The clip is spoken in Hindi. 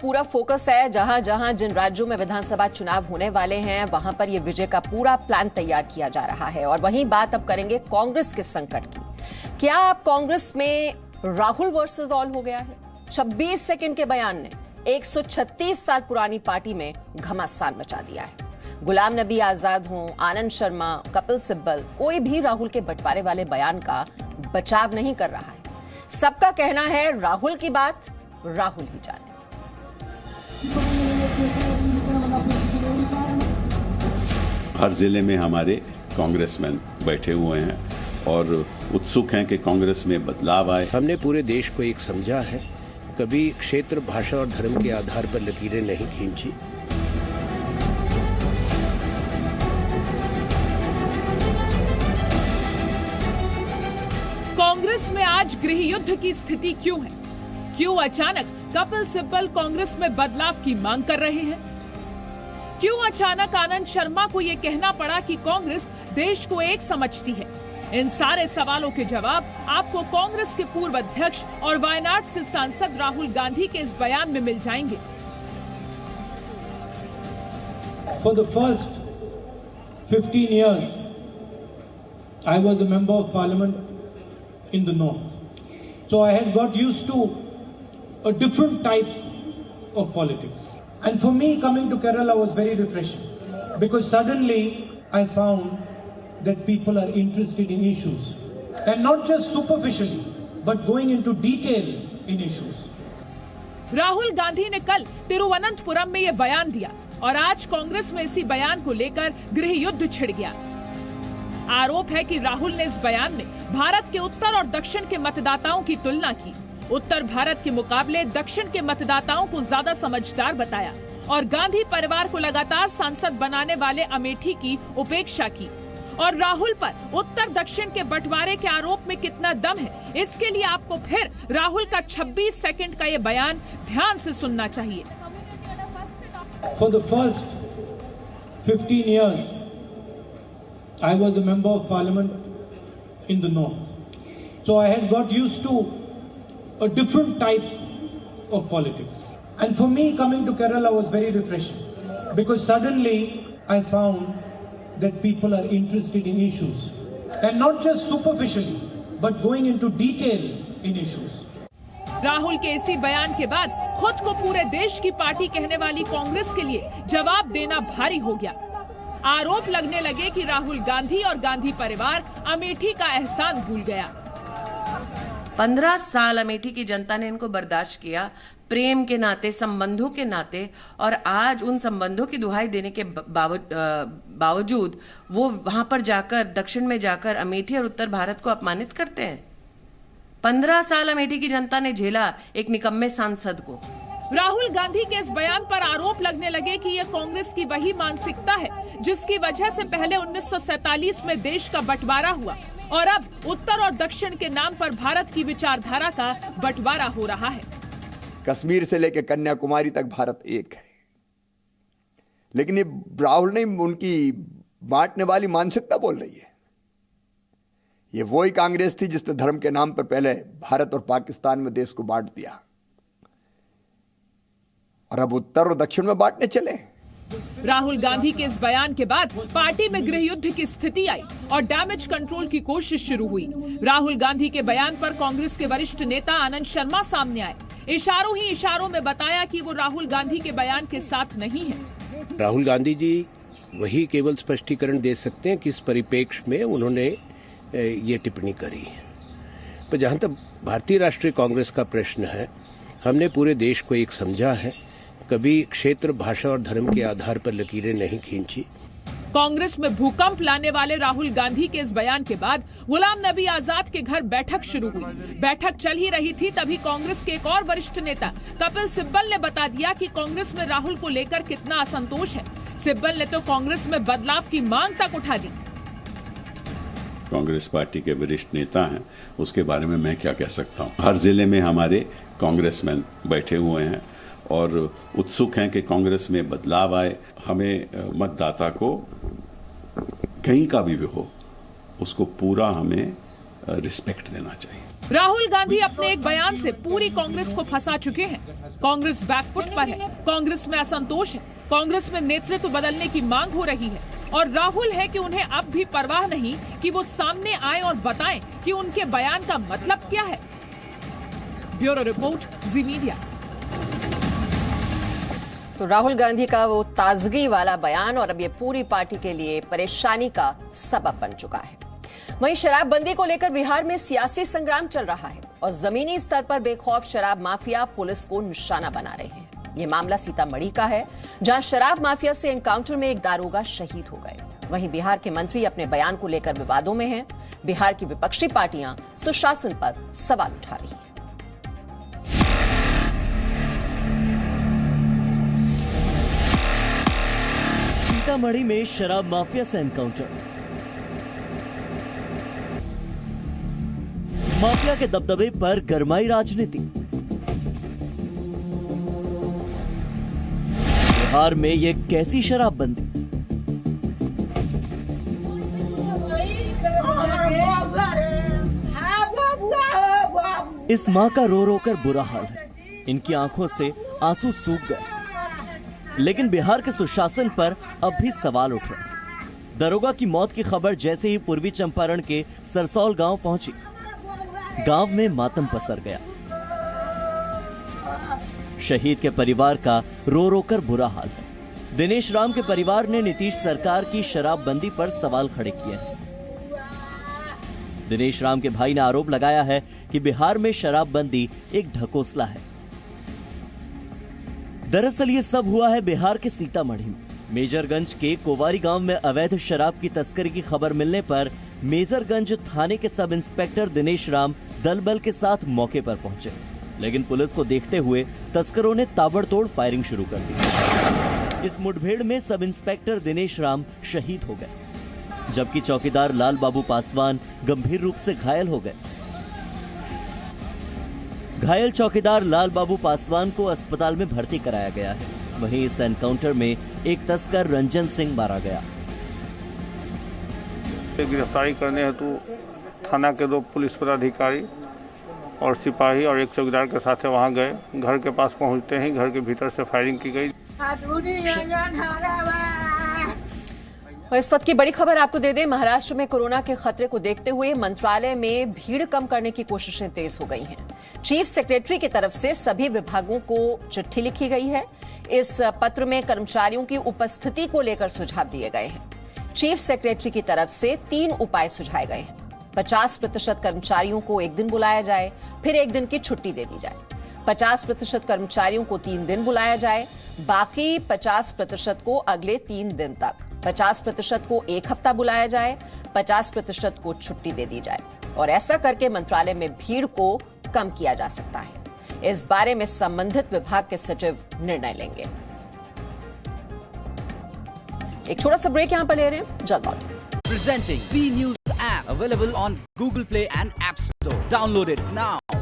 पूरा फोकस है जहां जहां जिन राज्यों में विधानसभा चुनाव होने वाले हैं वहां पर यह विजय का पूरा प्लान तैयार किया जा रहा है। और वहीं बात अब करेंगे कांग्रेस के संकट की। क्या अब कांग्रेस में राहुल वर्सेस ऑल हो गया है? 26 सेकंड के बयान ने 136 साल पुरानी पार्टी में घमासान मचा दिया है। गुलाम नबी आजाद हों, आनंद शर्मा, कपिल सिब्बल, कोई भी राहुल के बंटवारे वाले बयान का बचाव नहीं कर रहा है। सबका कहना है राहुल की बात राहुल ही जाने। हर जिले में हमारे कांग्रेसमैन बैठे हुए हैं और उत्सुक हैं कि कांग्रेस में बदलाव आए। हमने पूरे देश को एक समझा है, कभी क्षेत्र, भाषा और धर्म के आधार पर लकीरें नहीं खींची। कांग्रेस में आज गृह युद्ध की स्थिति क्यों है? क्यों अचानक कपिल सिब्बल कांग्रेस में बदलाव की मांग कर रहे हैं? क्यों अचानक आनंद शर्मा को यह कहना पड़ा कि कांग्रेस देश को एक समझती है? इन सारे सवालों के जवाब आपको कांग्रेस के पूर्व अध्यक्ष और वायनाड से सांसद राहुल गांधी के इस बयान में मिल जाएंगे। For the first 15 years, I was a member of parliament in the north. So I had got used to a different type of politics. And for me, coming to Kerala was very refreshing because suddenly I found that people are interested in issues and not just superficially, but going into detail in issues. Rahul Gandhi ने कल तिरुवनंतपुरम में ये बयान दिया और आज कांग्रेस में इसी बयान को लेकर गृह युद्ध छिड़ गया। आरोप है कि राहुल ने इस बयान में भारत के उत्तर और दक्षिण के मतदाताओं की तुलना की। उत्तर भारत के मुकाबले दक्षिण के मतदाताओं को ज्यादा समझदार बताया और गांधी परिवार को लगातार सांसद बनाने वाले अमेठी की उपेक्षा की। और राहुल पर उत्तर दक्षिण के बंटवारे के आरोप में कितना दम है, इसके लिए आपको फिर राहुल का 26 सेकंड का ये बयान ध्यान से सुनना चाहिए। For the first 15 years, I was a member of parliament in the north. So I had got used to a different type of politics. And for me, coming to Kerala was very refreshing because suddenly I found that people are interested in issues and not just superficially, but going into detail in issues. Rahul के इसी बयान के बाद खुद को पूरे देश की पार्टी कहने वाली कांग्रेस के लिए जवाब देना भारी हो गया। आरोप लगने लगे कि राहुल गांधी और गांधी परिवार अमेठी का एहसान भूल गया। 15 साल अमेठी की जनता ने इनको बर्दाश्त किया, प्रेम के नाते, संबंधों के नाते, और आज उन संबंधों की दुहाई देने के बावजूद वो वहां पर जाकर, दक्षिण में जाकर अमेठी और उत्तर भारत को अपमानित करते हैं। 15 साल अमेठी की जनता ने झेला एक निकम्मे सांसद को। राहुल गांधी के इस बयान पर आरोप लगने लगे कि यह कांग्रेस की वही मानसिकता है जिसकी वजह से पहले 1947 में देश का बंटवारा हुआ और अब उत्तर और दक्षिण के नाम पर भारत की विचारधारा का बंटवारा हो रहा है। कश्मीर से लेकर कन्याकुमारी तक भारत एक है, लेकिन ये राहुल ने उनकी बांटने वाली मानसिकता बोल रही है। ये वही कांग्रेस थी जिसने धर्म के नाम पर पहले भारत और पाकिस्तान में देश को बांट दिया और अब उत्तर और दक्षिण में बांटने चले। राहुल गांधी के इस बयान के बाद पार्टी में गृह युद्ध की स्थिति आई और डैमेज कंट्रोल की कोशिश शुरू हुई। राहुल गांधी के बयान पर कांग्रेस के वरिष्ठ नेता आनंद शर्मा सामने आए। इशारों ही इशारों में बताया कि वो राहुल गांधी के बयान के साथ नहीं है। राहुल गांधी जी वही केवल स्पष्टीकरण दे सकते हैं किस परिप्रेक्ष्य में उन्होंने ये टिप्पणी करी है। पर जहां तक भारतीय राष्ट्रीय कांग्रेस का प्रश्न है, हमने पूरे देश को एक समझा है, कभी क्षेत्र, भाषा और धर्म के आधार पर लकीरें नहीं खींची। कांग्रेस में भूकंप लाने वाले राहुल गांधी के इस बयान के बाद गुलाम नबी आजाद के घर बैठक शुरू हुई। बैठक चल ही रही थी तभी कांग्रेस के एक और वरिष्ठ नेता कपिल सिब्बल ने बता दिया कि कांग्रेस में राहुल को लेकर कितना असंतोष है। सिब्बल ने तो कांग्रेस में बदलाव की मांग तक उठा दी। कांग्रेस पार्टी के वरिष्ठ नेता हैं, उसके बारे में मैं क्या कह सकता हूँ। हर जिले में हमारे कांग्रेसमैन बैठे हुए हैं और उत्सुक हैं कि कांग्रेस में बदलाव आए। हमें मतदाता को कहीं का भी हो, उसको पूरा हमें रिस्पेक्ट देना चाहिए। राहुल गांधी अपने एक बयान से पूरी कांग्रेस को फंसा चुके हैं। कांग्रेस बैकफुट पर है, कांग्रेस में असंतोष है, कांग्रेस में नेतृत्व बदलने की मांग हो रही है और राहुल है कि उन्हें अब भी परवाह नहीं कि वो सामने आए और बताएं कि उनके बयान का मतलब क्या है। ब्यूरो रिपोर्ट, जी मीडिया। तो राहुल गांधी का वो ताजगी वाला बयान और अब ये पूरी पार्टी के लिए परेशानी का सबब बन चुका है। वहीं शराबबंदी को लेकर बिहार में सियासी संग्राम चल रहा है और जमीनी स्तर पर बेखौफ शराब माफिया पुलिस को निशाना बना रहे हैं। ये मामला सीतामढ़ी का है, जहां शराब माफिया से एनकाउंटर में एक दारोगा शहीद हो गए। वहीं बिहार के मंत्री अपने बयान को लेकर विवादों में हैं। बिहार की विपक्षी पार्टियां सुशासन पर सवाल उठा रही हैं। सीतामढ़ी में शराब माफिया से एनकाउंटर। माफिया के दबदबे पर गरमाई राजनीति। बिहार में ये कैसी शराबबंदी? इस मां का रो रो कर बुरा हाल है। इनकी आंखों से आंसू सूख गए, लेकिन बिहार के सुशासन पर अब भी सवाल उठ रहे हैं। दरोगा की मौत की खबर जैसे ही पूर्वी चंपारण के सरसौल गांव पहुंची, गांव में मातम पसर गया। शहीद के परिवार का रो रो कर बुरा हाल है। दिनेश राम के परिवार ने नीतीश सरकार की शराबबंदी पर सवाल खड़े किए हैं। दिनेश राम के भाई ने आरोप लगाया है कि बिहार में शराबबंदी एक ढकोसला है। दरअसल ये सब हुआ है बिहार के सीतामढ़ी में। मेजरगंज के कोवारी गांव में अवैध शराब की तस्करी की खबर मिलने पर मेजरगंज थाने के सब इंस्पेक्टर दिनेश राम दल बल के साथ मौके पर पहुंचे, लेकिन पुलिस को देखते हुए तस्करों ने ताबड़तोड़ फायरिंग शुरू कर दी। इस मुठभेड़ में सब इंस्पेक्टर दिनेश राम शहीद हो गए, जबकि चौकीदार लाल बाबू पासवान गंभीर रूप से घायल हो गए। घायल चौकीदार लाल बाबू पासवान को अस्पताल में भर्ती कराया गया है। वहीं इस एनकाउंटर में एक तस्कर रंजन सिंह मारा गया। गिरफ्तारी करने हेतु थाना के 2 पुलिस पदाधिकारी और सिपाही और एक चौकीदार के साथ वहां गए। घर के पास पहुंचते ही घर के भीतर से फायरिंग की गई। इस वक्त की बड़ी खबर आपको दे दें, महाराष्ट्र में कोरोना के खतरे को देखते हुए मंत्रालय में भीड़ कम करने की कोशिशें तेज हो गई हैं। चीफ सेक्रेटरी की तरफ से सभी विभागों को चिट्ठी लिखी गई है। इस पत्र में कर्मचारियों की उपस्थिति को लेकर सुझाव दिए गए हैं। चीफ सेक्रेटरी की तरफ से 3 उपाय सुझाए गए हैं। 50% कर्मचारियों को एक दिन बुलाया जाए, फिर एक दिन की छुट्टी दे दी जाए। 50% कर्मचारियों को 3 दिन बुलाया जाए, बाकी 50% को अगले 3 दिन तक। 50% को 1 हफ्ता बुलाया जाए, 50% को छुट्टी दे दी जाए और ऐसा करके मंत्रालय में भीड़ को कम किया जा सकता है। इस बारे में संबंधित विभाग के सचिव निर्णय लेंगे। एक छोटा सा ब्रेक यहां पर ले रहे हैं, जल्द लौटेंगे। Presenting B News app available on Google Play and App Store. Download it now.